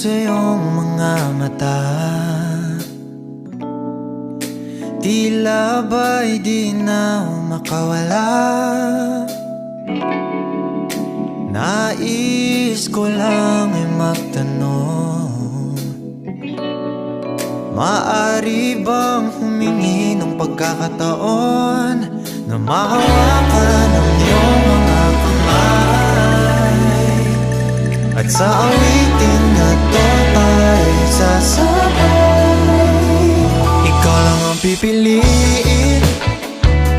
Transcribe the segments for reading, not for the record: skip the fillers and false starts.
sa iyong mga mata, tila ba'y di na makawala. Nais ko lang ay magtanong, maaari bang humingi ng pagkakataon na mahawakan ang iyong mga kamay, at sa awitin na to tayo sasabay. Ikaw lang ang pipiliin,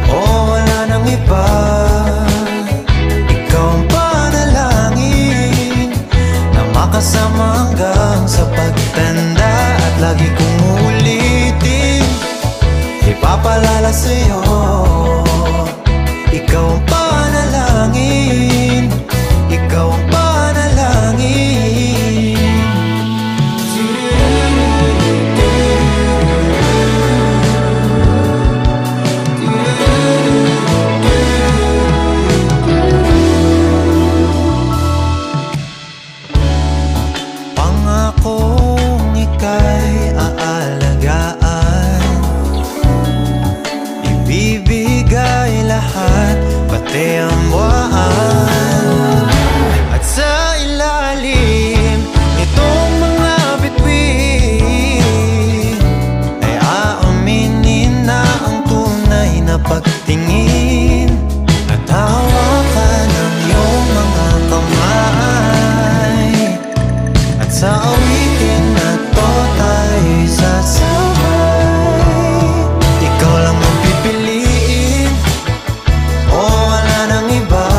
o wala nang iba. Ikaw ang panalangin na makasama hanggang sa pagtanda, at lagi kong uulitin, ipapalala sa'yo. Ikaw ang panalangin, ikaw ang panalangin. Pangakong ika'y aalagaan, ibibigay lahat, pati ang buwan. At sa ilalim nitong mga bituin ay aaminin na ang tunay na pagtingin, at hawakan ang iyong mga kamay, at sa awitin na to tayo'y sasabay. Ikaw lang ang pipiliin, o wala nang iba.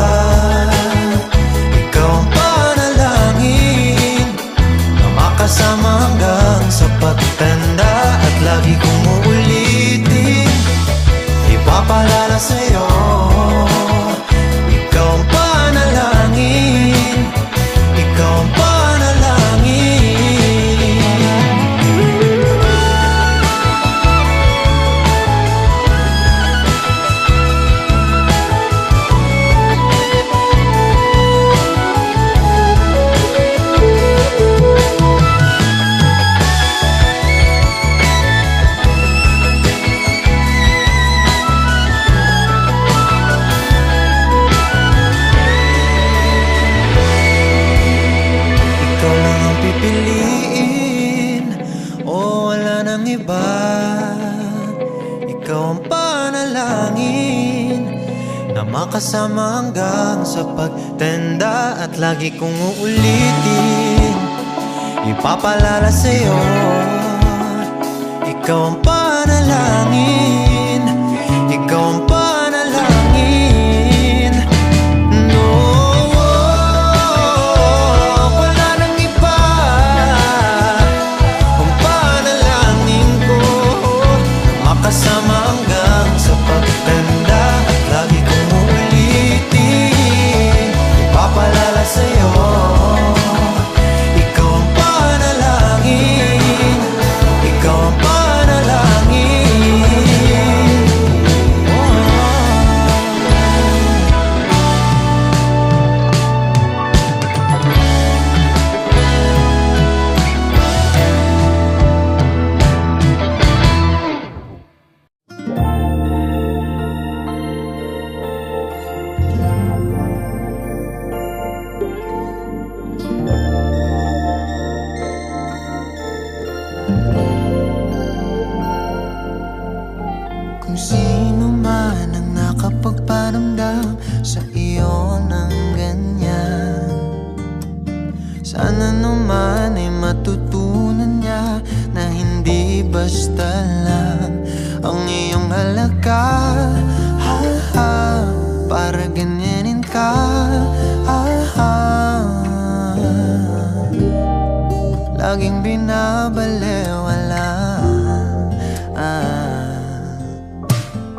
Ikaw ang panalangin na makasama hanggang sa pagtanda, at lagi kong uulitin, ipapalala sa'yo. Ikaw ang panalangin, ikaw ang panalangin. Ikaw lang ang pipiliin, o wala nang iba. Ikaw ang panalangin na makasama hanggang sa pagtanda, at lagi kong uulitin, ipapalala sa'yo. Ikaw ang panalangin, ikaw ang panalangin. No, wala nang iba. Ang panalangin ko makasama hanggang sa pagtanda, at lagi kong uulitin, ipapalala sa'yo. Ikaw ang panalangin, ikaw ang panalangin. Kung sino man ang nakapagparamdam sa iyo ng ganyan, sana naman ay matutunan niya na hindi basta lang ang iyong halaga. Ha, ha, para ganyanin ka. Ha, ha, laging binabalewala.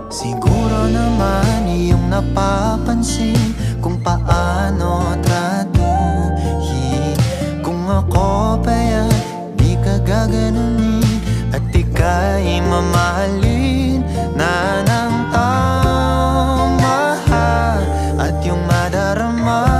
Siguro naman iyong napapansin kung paano tratuhin. Kung ako pa'y di ka gaganunin, at ika'y mamahalin na ng tama, at yung madarama.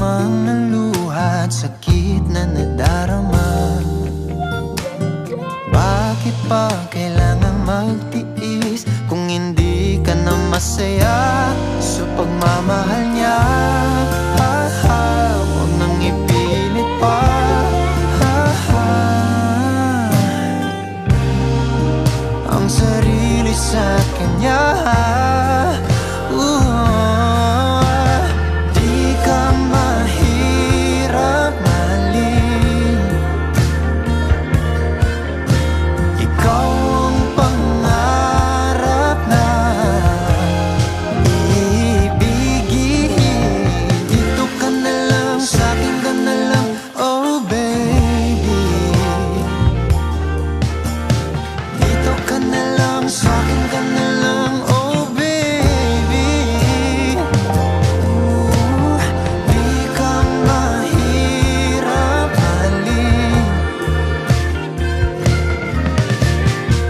lamang ng luha at sakit na nadarama. Bakit pa kailangan magtiis kung hindi ka na masaya sa pagmamahal niya? Huwag nang ipilit pa. Ang sarili sa kanya. Di ka mahirap mahalin. Ikaw ang pangarap na ibigin. Dito ka na lang, sa'kin ka na lang, oh baby. Dito ka na lang, sa'kin ka na lang, oh baby. Di ka mahirap mahalin.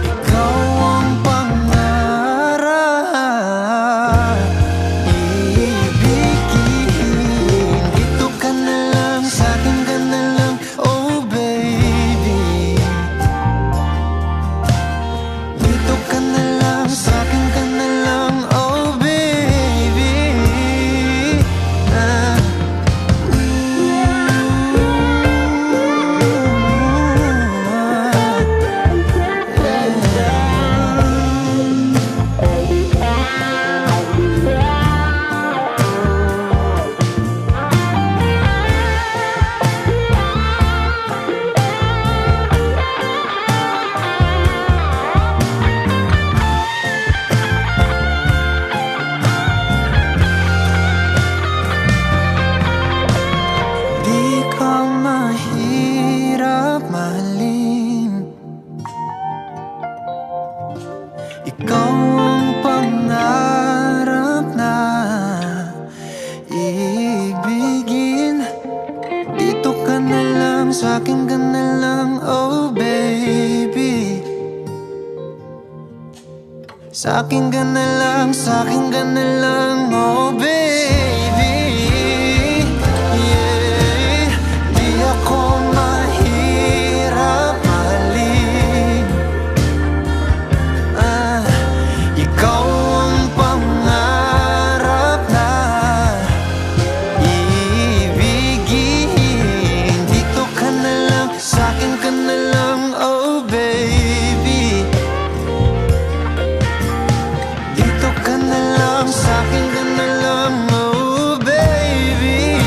Ikaw ang pangarap ibigin. Dito ka na lang, sa'kin ka na lang, oh baby. Dito ka na lang, sa'kin ka na lang, oh baby. Di ka mahirap mahalin. Ikaw ang pangarap na ibigin. Dito ka na lang, sa'kin ka na lang, oh baby. Sa'kin ka na lang, sa'kin ka na lang, oh baby. Yeah. Di ako mahirap mahalin. Ikaw ang pangarap na ibigin. Dito ka na lang, sa'kin ka na lang, oh baby. Dito ka na lang, sa'kin ka na lang, oh baby.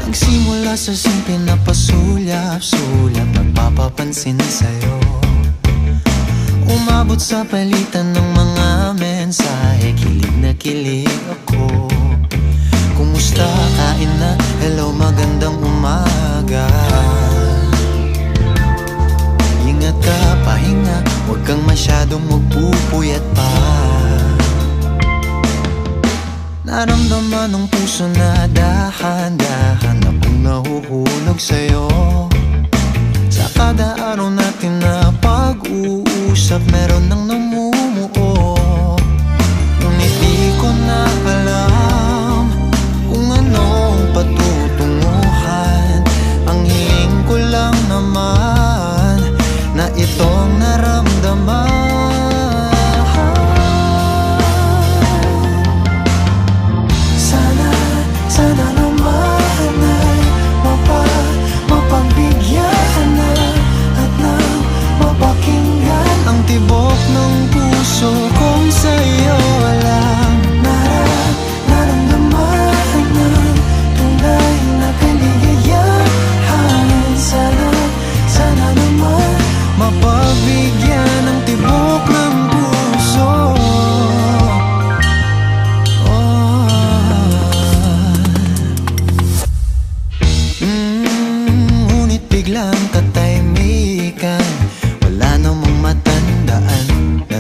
Nagsimula sa simple na pasulyap-sulyap, nagpapapansin sa'yo. Umabot sa palitan ng mga mensahe, kilig na kilig ako. Kumusta, kain na, hello, magandang umaga. Ingat ka, pahinga, huwag kang masyadong magpupuyat pa. Naramdaman ng puso na dahan-dahan akong nahuhulog sa'yo. Sa kada araw natin na pag-uusap, meron nang namumuo. Ngunit di ko na alam kung anong patutunguhan. Ang hiling ko lang naman na itong naramdaman. Sana naman ay mapagbigyan na at nang mapakinggan ang tibok ng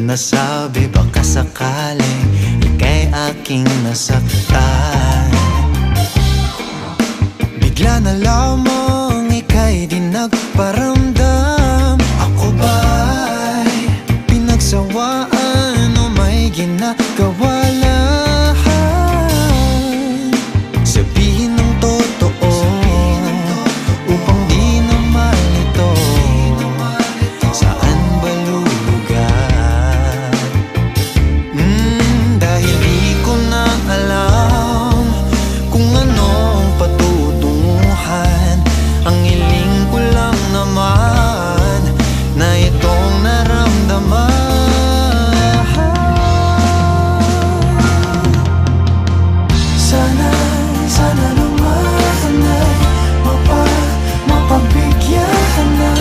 nasabi, baka sakaling ika'y aking nasaktan. Bigla na lamang ika'y di nagparamdam. Ako ba'y pinagsawaan o may ginagawa lang? Sabihin ng totoo upang di na malito. Saan ba lulugar? Dahil di ko na alam kung anong patutunguhan. Ang hiling ko lang naman na itong naramdaman. Sana naman ay mapagbigyan na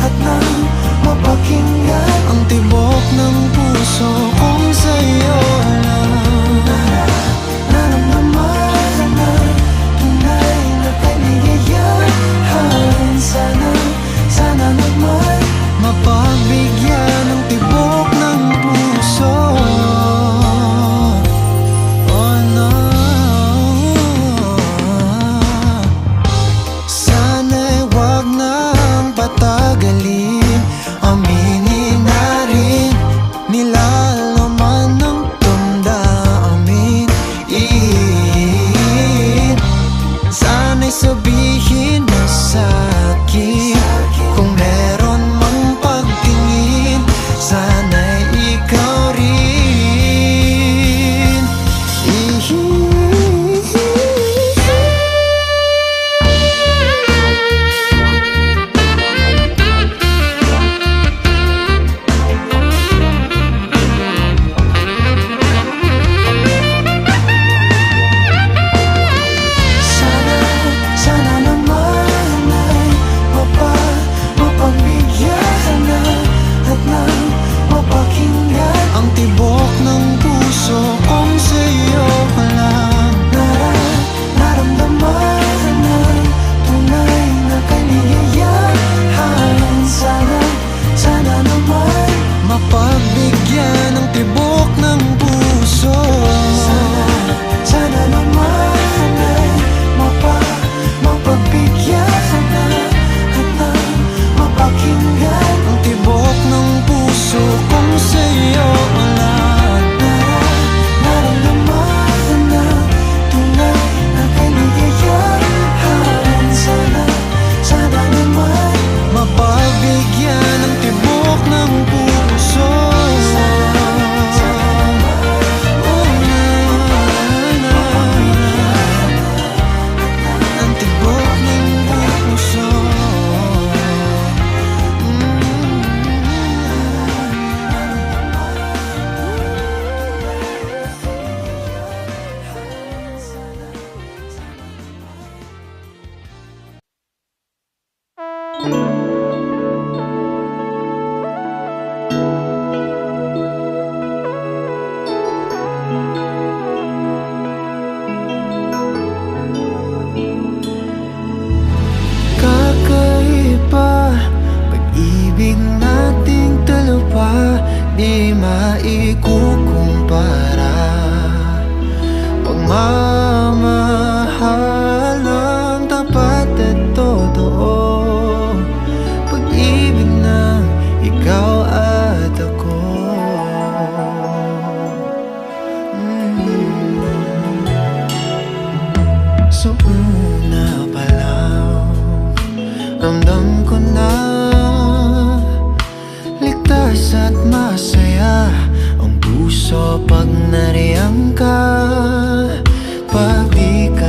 at nang mapakinggan ang tibok ng puso kung sa'yo lang naramdaman na tunay na kaligayahan. Sana naman mapagbigyan ng tibok ng puso. Oh no, sana'y wag nang patagalin. Aminin na rin nilalaman ng damdamin. Sana'y sabihin mo sa'kin kung meron mang pagtingin. Sana'y ikaw rin. Sana naman ay mapagbigyan na at nang mapakinggan ang tibok ng puso kung sa'yo lang naramdaman ng tunay na kaligayahan. Sana naman mapagbigyan ng tibok ng puso. Sana naman ay mapagbigyan na at nang mapakinggan ang tibok ng puso kung sa'yo lang naramdaman na tunay na kaligayahan. Sana naman mapagbigyan ng tibok ng puso. Oh, ang tibok ng puso. Kakaiba pag-ibig nating dalawa, di maikukumpara. Pagmamahal ang tapat at totoo, pag-ibig ng ikaw at ako. So una pa lang ramdam ko na ligtas at masaya ang puso pag nariyan ka. Pag di ka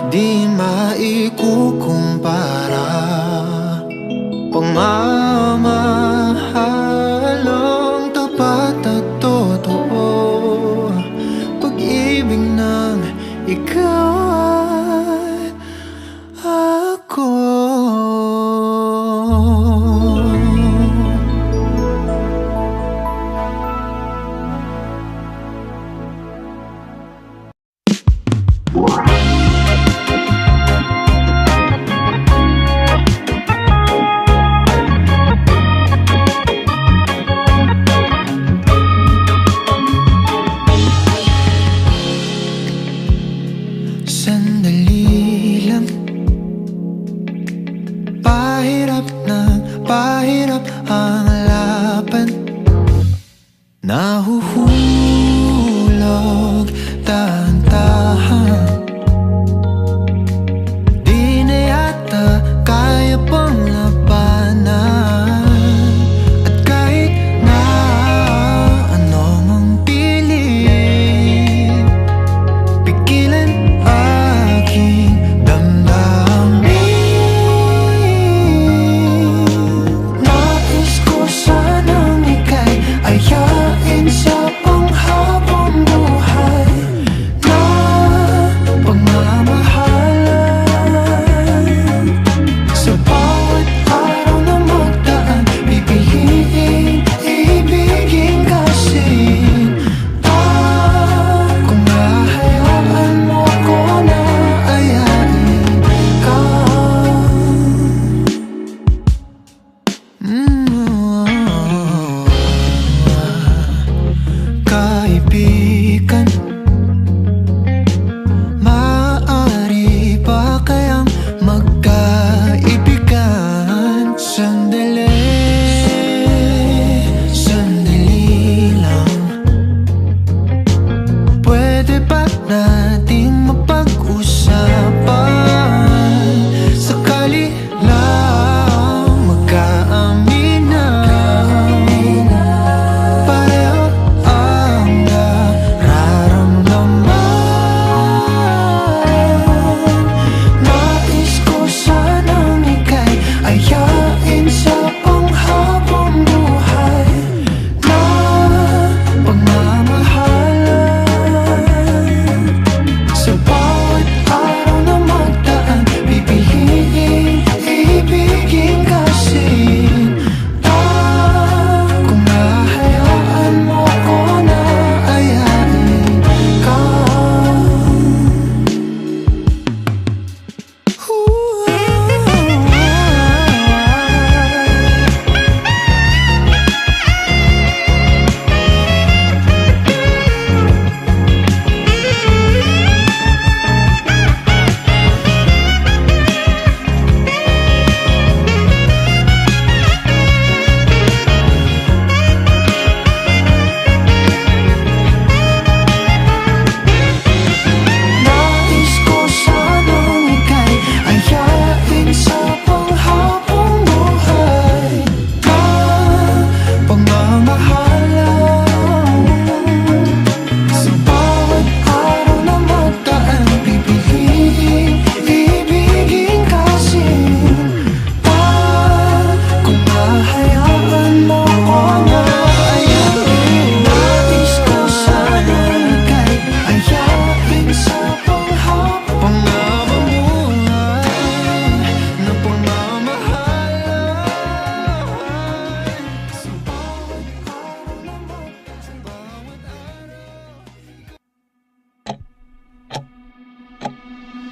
di maikukumpara. Pagmamahalang tapat at totoo, pag-ibig ng ikaw at ako. Sandali lang, pahirap ng pahirap ang laban, nahuhulog dahan-dahan. Di na yata kaya pang labanan, at kahit na ano mang pilit, pigilan aking damdamin. Nais ko sanang ika'y ayain sa panghabang buhay na pagmamahalan. Sa bawat araw na magdaan, pipiliin ibigin kasinta. Kung hahayaan mo ko na ayain ka. Kaibigan, maaari ba kayang magkaibigan? Sandali, sandali lang. Pwede ba nating mapag-usapan? Sakali lang magkaaminan, pareho ang nararamdaman. Nais ko sanang ika'y ayain sa panghabang buhay na pagmamahalan. Sa bawat araw na magdaan, pipiliin ibigin kasinta. Kung hahayaan mo ko na ayain ka. Nais ko sanang ika'y ayain sa panghabang buhay na pagmamahalan. Sa bawat araw na magdaan, pipiliin ibigin kasinta. Kung hahayaan mo ko na ayain. Nais ko sanang ika'y ayain sa panghabang buhay na pagmamahalan. Sa bawat araw na magdaan, sa bawat araw.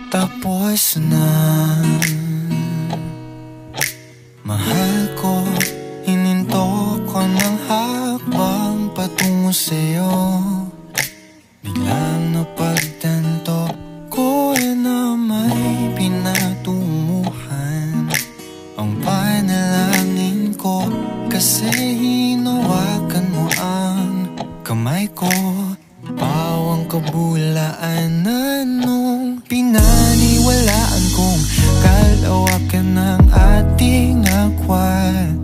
Tapos na, mahal ko, hininto ko ng hakbang patungo sa'yo. Biglang napagtanto ko na may pinatunguhan ang panalangin ko, kasi hinawakan mo ang kamay ko. Bawang kabulaan na nung pinaniwalaan kong kalawakan ng ating agwat.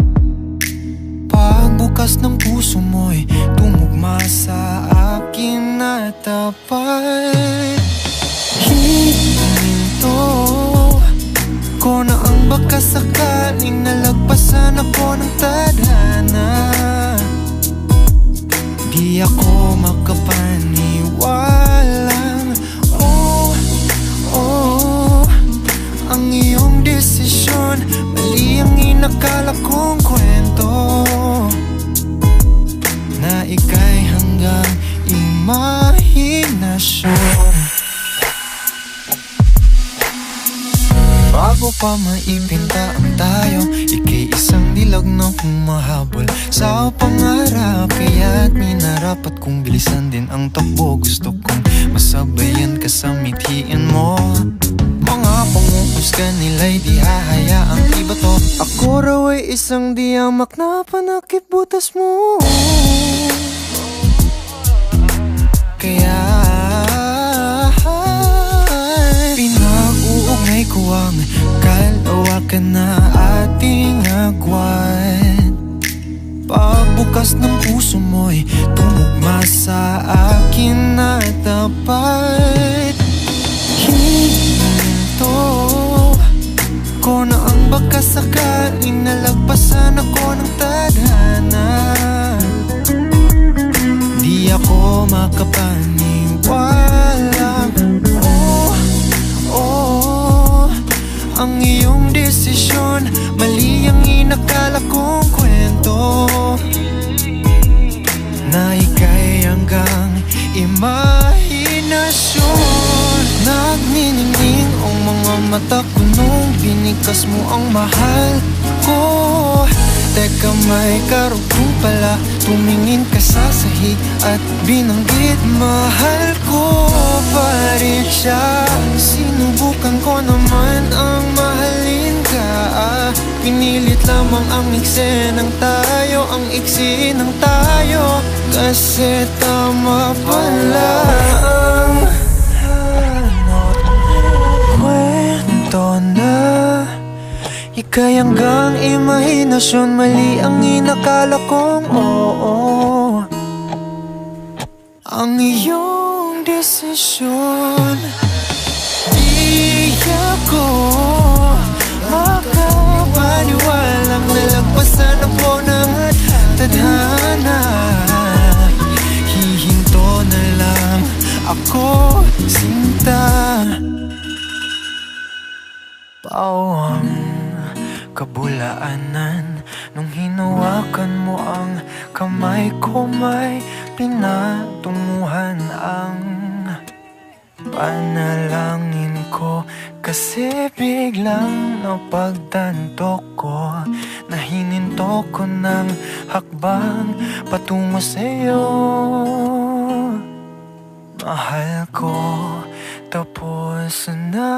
Pagbukas ng puso mo'y tumugma sa akin na tapat. Hininto sakaling nalagpasan ako ng tadhana, di ako makapaniwalang ang iyong desisyon, mali ang inakala kong kwento, na ika'y hanggang imahinasyon. Bago pa maipinta ang tayo, ika'y isang dilag na humahabol sa pangarap, kaya't minarapat kong bilisan din ang takbo. Gusto kong masabayan ka sa mithiin mo. Mga panguhusga nila'y di hahayaang iba to. Ako raw ay isang diyamak na panakip butas mo, kaya pinag-uugnay ko ang kalawakan na ating agwan. Pagbukas ng puso mo'y tumugma sa akin na dapat. Hinto ko na ang baka sakaling nalagpasan ako ng tadhana, di ako makapaniwalang ang iyong desisyon, mali ang inakala kong kwento, na ika'y hanggang imahinasyon. Nagniningning ang mga mata ko nung binikas mo ang mahal ko. Teka, may karugtong pala, tumingin ka sa sahig at binanggit mahal ko pa rin siya. Sinubukan ko naman ang mahalin ka, pinilit lamang ang eksenang tayo, ang iksi ng tayo, kasi tama pala ang kwento na ika'y hanggang imahinasyon, mali ang inakala kong oo. Ang iyong desisyon, di ako makapaniwalang nalagpasan ako ng tadhana. Hihinto na lang ako, sinta. Pawang kabulaanan nung hinawakan mo ang kamay ko, may pinatunguhan ang panalangin ko, kasi biglang napagtanto ko na hininto ko ng hakbang patungo sa'yo. Mahal ko, tapos na.